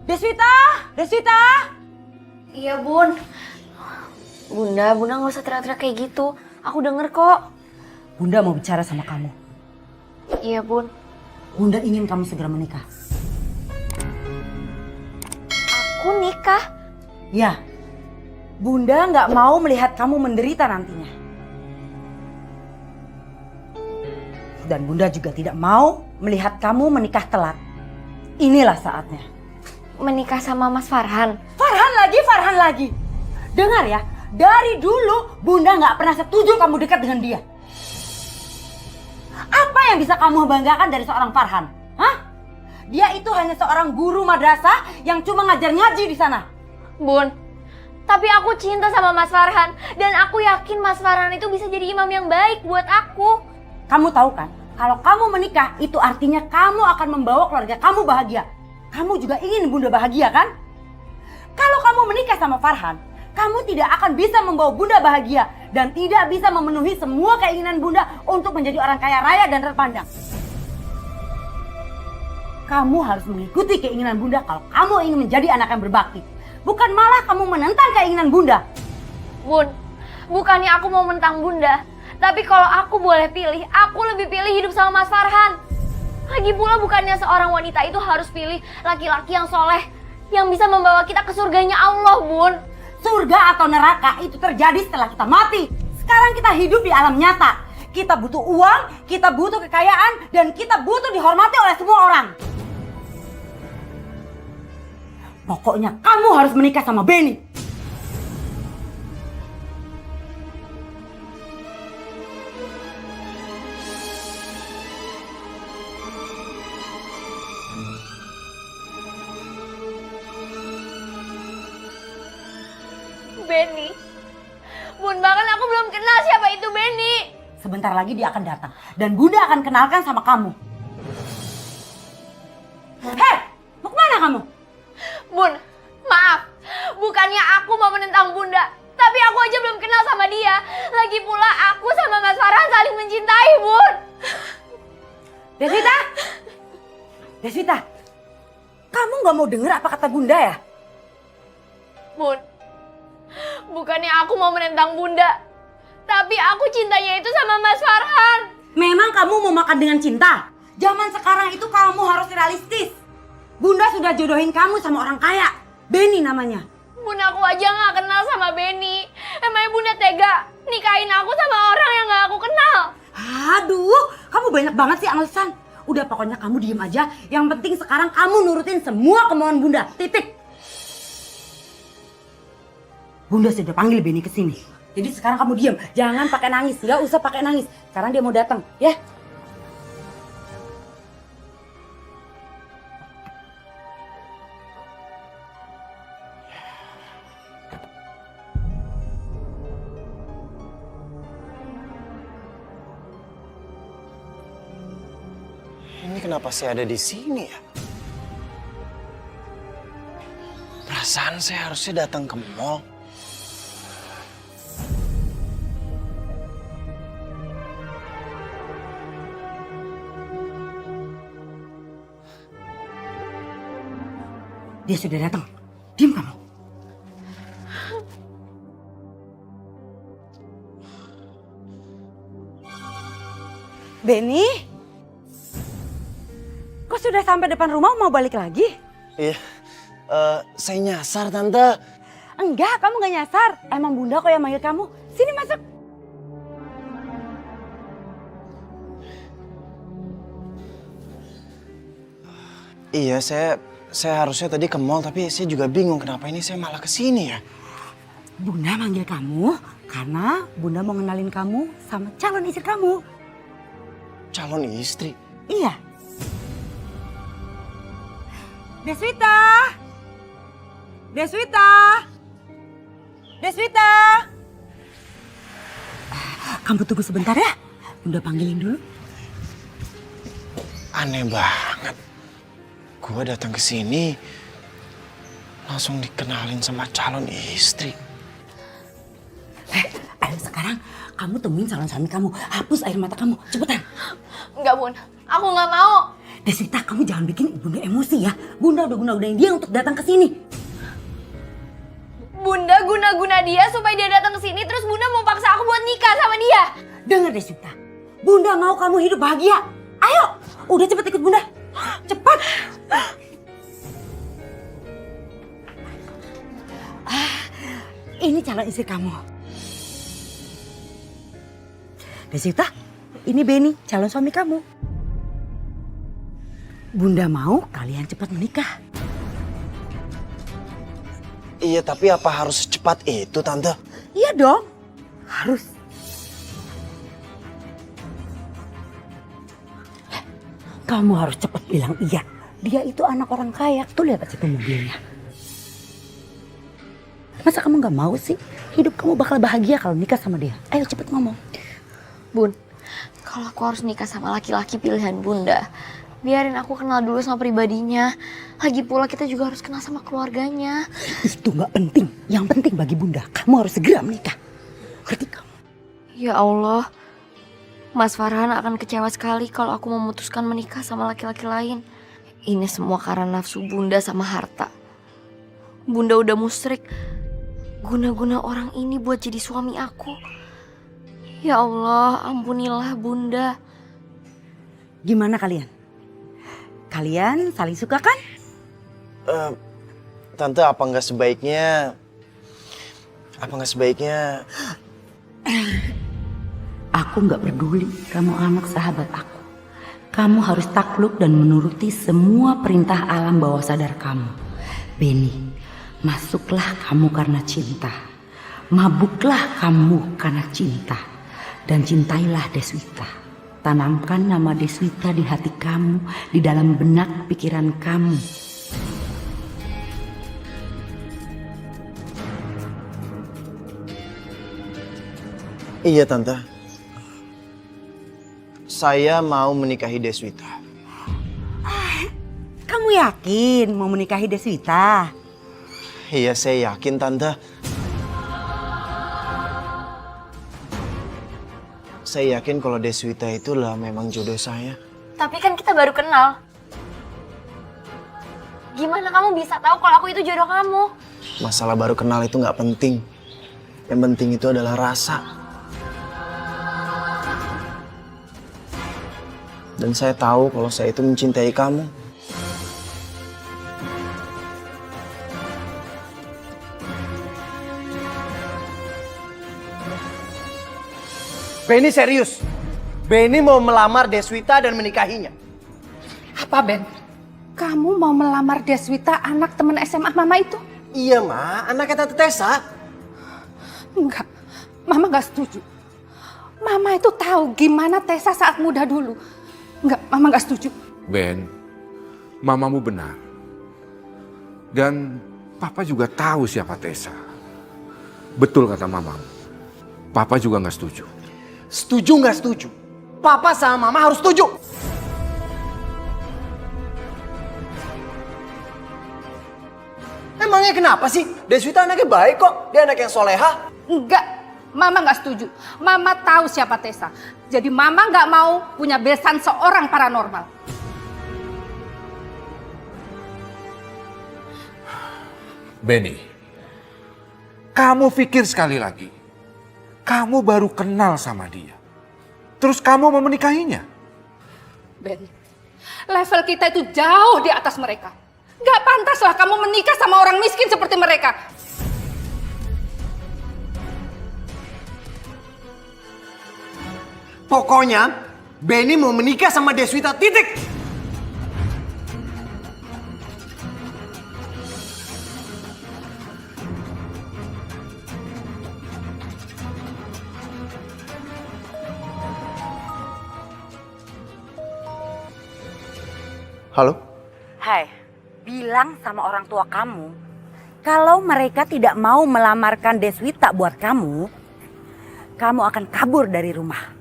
Deswita! Deswita! Iya, Bun. Bunda nggak usah teriak-teriak kayak gitu. Aku denger kok. Bunda mau bicara sama kamu. Iya, Bun. Bunda ingin kamu segera menikah. Aku nikah? Ya, Bunda nggak mau melihat kamu menderita nantinya. Dan Bunda juga tidak mau melihat kamu menikah telat. Inilah saatnya. Menikah sama Mas Farhan? Farhan lagi. Dengar ya, dari dulu Bunda nggak pernah setuju kamu dekat dengan dia. Apa yang bisa kamu banggakan dari seorang Farhan? Hah? Dia itu hanya seorang guru madrasah yang cuma ngajar ngaji di sana. Bun, tapi aku cinta sama Mas Farhan. Dan aku yakin Mas Farhan itu bisa jadi imam yang baik buat aku. Kamu tahu kan, kalau kamu menikah itu artinya kamu akan membawa keluarga kamu bahagia. Kamu juga ingin Bunda bahagia kan? Kalau kamu menikah sama Farhan, kamu tidak akan bisa membawa Bunda bahagia. Dan tidak bisa memenuhi semua keinginan Bunda untuk menjadi orang kaya raya dan terpandang. Kamu harus mengikuti keinginan Bunda kalau kamu ingin menjadi anak yang berbakti. Bukan malah kamu menentang keinginan Bunda. Bun, bukannya aku mau menentang Bunda. Tapi kalau aku boleh pilih, aku lebih pilih hidup sama Mas Farhan. Lagi pula bukannya seorang wanita itu harus pilih laki-laki yang soleh. Yang bisa membawa kita ke surganya Allah, Bun. Surga atau neraka itu terjadi setelah kita mati. Sekarang kita hidup di alam nyata. Kita butuh uang, kita butuh kekayaan, dan kita butuh dihormati oleh semua orang. Pokoknya kamu harus menikah sama Benny. Benny. Bun, bahkan aku belum kenal siapa itu Benny. Sebentar lagi dia akan datang. Dan Bunda akan kenalkan sama kamu. Hei, mau kemana kamu? Bun, maaf. Bukannya aku mau menentang Bunda. Tapi aku aja belum kenal sama dia. Lagi pula aku sama Mas Farhan saling mencintai, Bun. Deswita? Deswita, kamu gak mau dengar apa kata Bunda ya? Bun, bukannya aku mau menentang Bunda. Tapi aku cintanya itu sama Mas Farhan. Memang kamu mau makan dengan cinta? Zaman sekarang itu kamu harus realistis. Bunda sudah jodohin kamu sama orang kaya. Benny namanya. Bun, aku aja gak kenal sama Benny. Emangnya Bunda tega nikahin aku sama orang yang gak aku kenal? Aduh, kamu banyak banget sih alasan. Udah pokoknya kamu diem aja. Yang penting sekarang kamu nurutin semua kemauan Bunda. Titik. Bunda sudah panggil Benny ke sini. Jadi sekarang kamu diam, jangan pakai nangis, nggak usah pakai nangis. Sekarang dia mau datang, ya? Ini kenapa saya ada di sini ya? Perasaan saya harusnya datang ke mall. Dia sudah datang. Diam kamu. Benny? Kok sudah sampai depan rumah mau balik lagi? Iya, saya nyasar tante. Enggak, kamu gak nyasar. Emang Bunda kok yang manggil kamu. Sini masuk. Iya, saya harusnya tadi ke mall, tapi saya juga bingung kenapa ini saya malah ke sini ya. Bunda manggil kamu karena Bunda mau ngenalin kamu sama calon istri kamu. Calon istri? Iya. Deswita! Deswita! Deswita! Kamu tunggu sebentar ya. Bunda panggilin dulu. Aneh banget. Gue datang ke sini langsung dikenalin sama calon istri. Ayo sekarang kamu temuin calon suami kamu. Hapus air mata kamu, cepetan. Enggak, Bun. Aku nggak mau. Deswita, kamu jangan bikin Bunda emosi ya. Bunda udah guna-gunain dia untuk datang ke sini. Bunda guna-guna dia supaya dia datang ke sini, terus Bunda mau paksa aku buat nikah sama dia. Dengar Deswita, Bunda mau kamu hidup bahagia. Ayo, udah cepet ikut Bunda. Cepat. Ini calon istri kamu. Deswita, ini Benny, calon suami kamu. Bunda mau kalian cepat menikah. Iya, tapi apa harus secepat itu, Tante? Iya dong, harus. Kamu harus cepat bilang iya. Dia itu anak orang kaya. Tuh lihat aja tuh mobilnya. Masa kamu gak mau sih? Hidup kamu bakal bahagia kalau nikah sama dia. Ayo cepet ngomong. Bun, kalau aku harus nikah sama laki-laki pilihan Bunda, biarin aku kenal dulu sama pribadinya. Lagi pula kita juga harus kenal sama keluarganya. Itu gak penting. Yang penting bagi Bunda, kamu harus segera menikah. Ngerti kamu? Ya Allah, Mas Farhan akan kecewa sekali kalau aku memutuskan menikah sama laki-laki lain. Ini semua karena nafsu Bunda sama harta. Bunda udah musyrik, guna-guna orang ini buat jadi suami aku. Ya Allah, ampunilah Bunda. Gimana kalian? Kalian saling suka kan? Tante, apa nggak sebaiknya... Aku gak peduli kamu anak sahabat aku. Kamu harus takluk dan menuruti semua perintah alam bawah sadar kamu. Benny, masuklah kamu karena cinta. Mabuklah kamu karena cinta. Dan cintailah Deswita. Tanamkan nama Deswita di hati kamu, di dalam benak pikiran kamu. Iya, Tante. Saya mau menikahi Deswita. Kamu yakin mau menikahi Deswita? Iya, saya yakin, Tante. Saya yakin kalau Deswita itulah memang jodoh saya. Tapi kan kita baru kenal. Gimana kamu bisa tahu kalau aku itu jodoh kamu? Masalah baru kenal itu nggak penting. Yang penting itu adalah rasa. Dan saya tahu kalau saya itu mencintai kamu. Benny serius. Benny mau melamar Deswita dan menikahinya. Apa Ben? Kamu mau melamar Deswita, anak teman SMA Mama itu? Iya, Ma. Anaknya Tante Tessa. Enggak, Mama gak setuju. Mama itu tahu gimana Tessa saat muda dulu. Enggak, Mama gak setuju. Ben, mamamu benar. Dan Papa juga tahu siapa Tessa. Betul kata mamamu. Papa juga gak setuju. Setuju nggak setuju? Papa sama Mama harus setuju. Emangnya kenapa sih? Deswita anaknya baik kok. Dia anak yang soleha. Enggak, Mama gak setuju. Mama tahu siapa Tessa. Jadi Mama gak mau punya besan seorang paranormal. Benny, kamu pikir sekali lagi. Kamu baru kenal sama dia. Terus kamu mau menikahinya? Ben, level kita itu jauh di atas mereka. Gak pantaslah kamu menikah sama orang miskin seperti mereka. Pokoknya Benny mau menikah sama Deswita, titik. Halo? Hai, bilang sama orang tua kamu, kalau mereka tidak mau melamarkan Deswita buat kamu, kamu akan kabur dari rumah.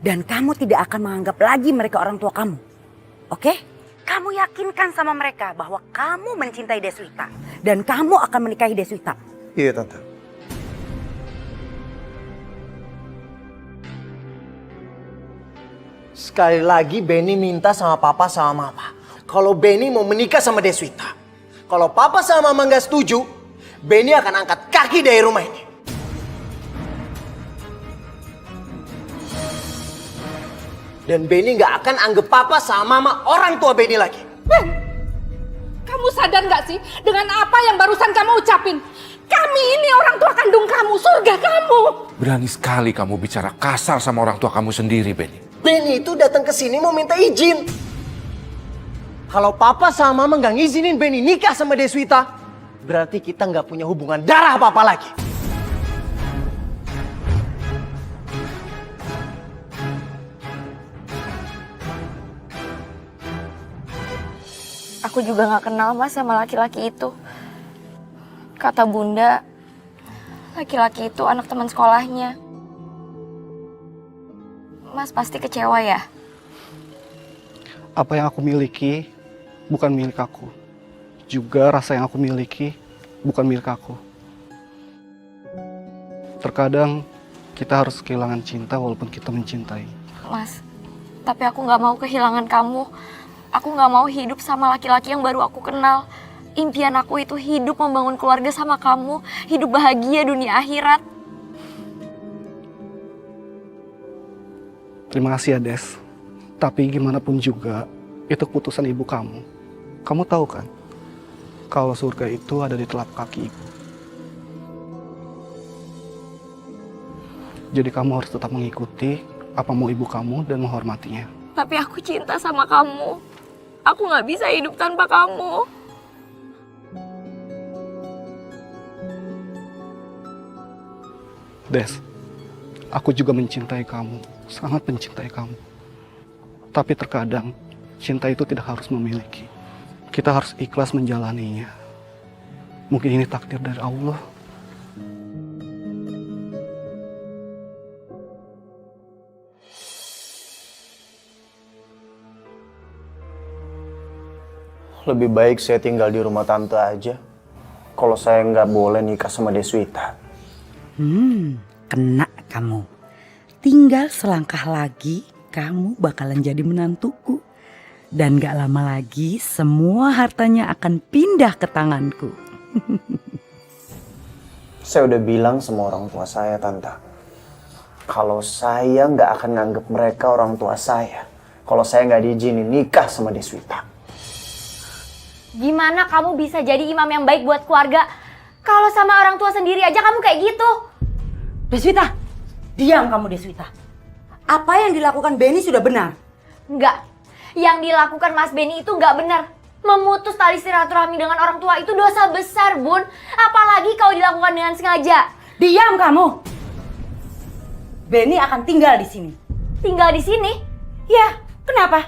Dan kamu tidak akan menganggap lagi mereka orang tua kamu. Oke? Kamu yakinkan sama mereka bahwa kamu mencintai Deswita. Dan kamu akan menikahi Deswita. Iya, Tante. Sekali lagi Benny minta sama papa sama mama. Kalau Benny mau menikah sama Deswita. Kalau papa sama mama nggak setuju, Benny akan angkat kaki dari rumah ini. Dan Benny nggak akan anggap papa sama mama orang tua Benny lagi. Ben, kamu sadar nggak sih dengan apa yang barusan kamu ucapin? Kami ini orang tua kandung kamu, surga kamu. Berani sekali kamu bicara kasar sama orang tua kamu sendiri, Benny. Benny itu datang ke sini mau minta izin. Kalau papa sama mama nggak ngizinin Benny nikah sama Deswita, berarti kita nggak punya hubungan darah apa-apa lagi. Aku juga gak kenal Mas sama laki-laki itu. Kata Bunda, laki-laki itu anak teman sekolahnya. Mas pasti kecewa ya? Apa yang aku miliki bukan milik aku. Juga rasa yang aku miliki bukan milik aku. Terkadang kita harus kehilangan cinta walaupun kita mencintai. Mas, tapi aku gak mau kehilangan kamu. Aku gak mau hidup sama laki-laki yang baru aku kenal. Impian aku itu hidup membangun keluarga sama kamu. Hidup bahagia dunia akhirat. Terima kasih ya Des. Tapi gimana pun juga, itu keputusan ibu kamu. Kamu tahu kan, kalau surga itu ada di telapak kaki ibu. Jadi kamu harus tetap mengikuti apa mau ibu kamu dan menghormatinya. Tapi aku cinta sama kamu. Aku gak bisa hidup tanpa kamu. Des, aku juga mencintai kamu, sangat mencintai kamu. Tapi terkadang, cinta itu tidak harus memiliki. Kita harus ikhlas menjalaninya. Mungkin ini takdir dari Allah. Lebih baik saya tinggal di rumah tante aja. Kalau saya nggak boleh nikah sama Deswita. Kena kamu. Tinggal selangkah lagi, kamu bakalan jadi menantuku. Dan gak lama lagi, semua hartanya akan pindah ke tanganku. Saya udah bilang sama orang tua saya, Tante. Kalau saya nggak akan nganggap mereka orang tua saya. Kalau saya nggak diizinin nikah sama Deswita. Gimana kamu bisa jadi imam yang baik buat keluarga? Kalau sama orang tua sendiri aja kamu kayak gitu. Deswita, diam kamu Deswita. Apa yang dilakukan Benny sudah benar. Enggak. Yang dilakukan Mas Benny itu enggak benar. Memutus tali silaturahmi dengan orang tua itu dosa besar, Bun. Apalagi kalau dilakukan dengan sengaja. Diam kamu. Benny akan tinggal di sini. Tinggal di sini? Ya, kenapa?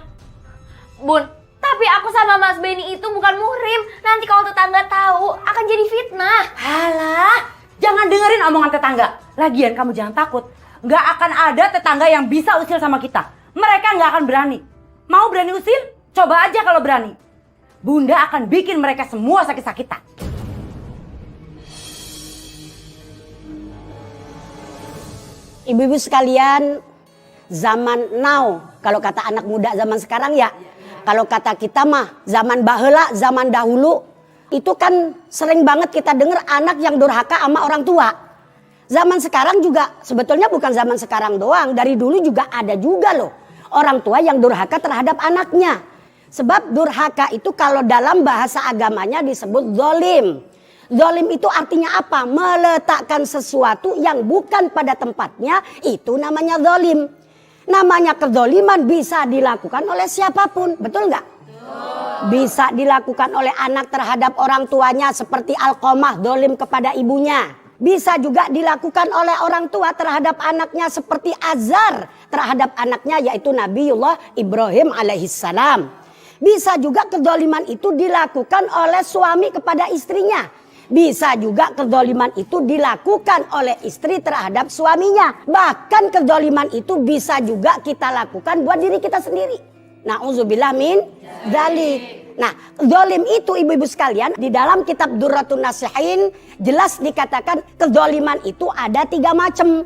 Bun, tapi aku sama Mas Benny itu bukan muhrim. Nanti kalau tetangga tahu akan jadi fitnah. Halah, jangan dengerin omongan tetangga. Lagian kamu jangan takut. Nggak akan ada tetangga yang bisa usil sama kita. Mereka nggak akan berani. Mau berani usil? Coba aja kalau berani. Bunda akan bikin mereka semua sakit-sakitan. Ibu-ibu sekalian, zaman now, kalau kata anak muda zaman sekarang ya, kalau kata kita mah zaman baheula, zaman dahulu, itu kan sering banget kita dengar anak yang durhaka sama orang tua. Zaman sekarang juga sebetulnya bukan zaman sekarang doang, dari dulu juga ada juga loh orang tua yang durhaka terhadap anaknya. Sebab durhaka itu kalau dalam bahasa agamanya disebut zolim. Zolim itu artinya apa? Meletakkan sesuatu yang bukan pada tempatnya, itu namanya zolim. Namanya kezoliman bisa dilakukan oleh siapapun, betul nggak? Bisa dilakukan oleh anak terhadap orang tuanya seperti Alqamah zolim kepada ibunya. Bisa juga dilakukan oleh orang tua terhadap anaknya seperti Azar terhadap anaknya yaitu Nabiullah Ibrahim alaihissalam. Bisa juga kezoliman itu dilakukan oleh suami kepada istrinya. Bisa juga kezoliman itu dilakukan oleh istri terhadap suaminya. Bahkan kezoliman itu bisa juga kita lakukan buat diri kita sendiri. Na'udzubillah min dzalik. Nah, zolim itu ibu-ibu sekalian di dalam kitab Durratun Nasihin jelas dikatakan kezoliman itu ada 3 macam.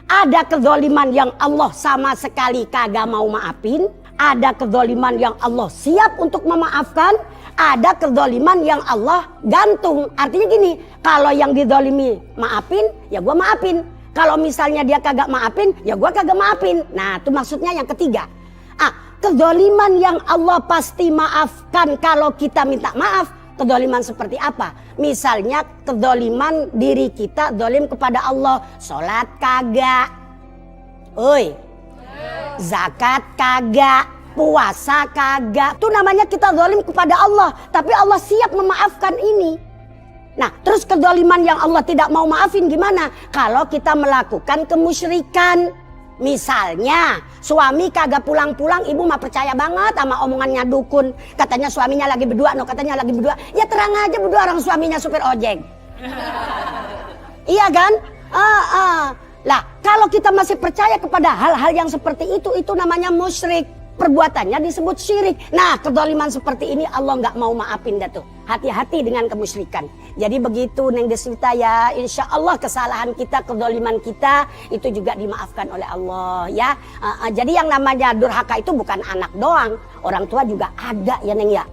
Ada kezoliman yang Allah sama sekali kagak mau maafin. Ada kezoliman yang Allah siap untuk memaafkan. Ada kezoliman yang Allah gantung. Artinya gini, kalau yang dizolimi maafin, ya gua maafin. Kalau misalnya dia kagak maafin, ya gua kagak maafin. Nah itu maksudnya yang ketiga. Kezoliman yang Allah pasti maafkan kalau kita minta maaf. Kezoliman seperti apa? Misalnya kezoliman diri kita zolim kepada Allah. Sholat kagak. Zakat kagak. Puasa kagak. Itu namanya kita zolim kepada Allah. Tapi Allah siap memaafkan ini. Nah terus kezoliman yang Allah tidak mau maafin gimana? Kalau kita melakukan kemusyrikan. Misalnya suami kagak pulang-pulang, ibu mah percaya banget sama omongannya dukun. Katanya suaminya lagi berdua, katanya lagi berdua. Ya terang aja berdua orang suaminya supir ojek. Iya kan? Lah kalau kita masih percaya kepada hal-hal yang seperti itu namanya musyrik. Perbuatannya disebut syirik. Nah kezaliman seperti ini Allah nggak mau maafin dah tuh. Hati-hati dengan kemusyrikan. Jadi begitu Neng Deswita ya. Insya Allah kesalahan kita, kezaliman kita itu juga dimaafkan oleh Allah ya. Jadi yang namanya durhaka itu bukan anak doang. Orang tua juga ada ya Neng ya.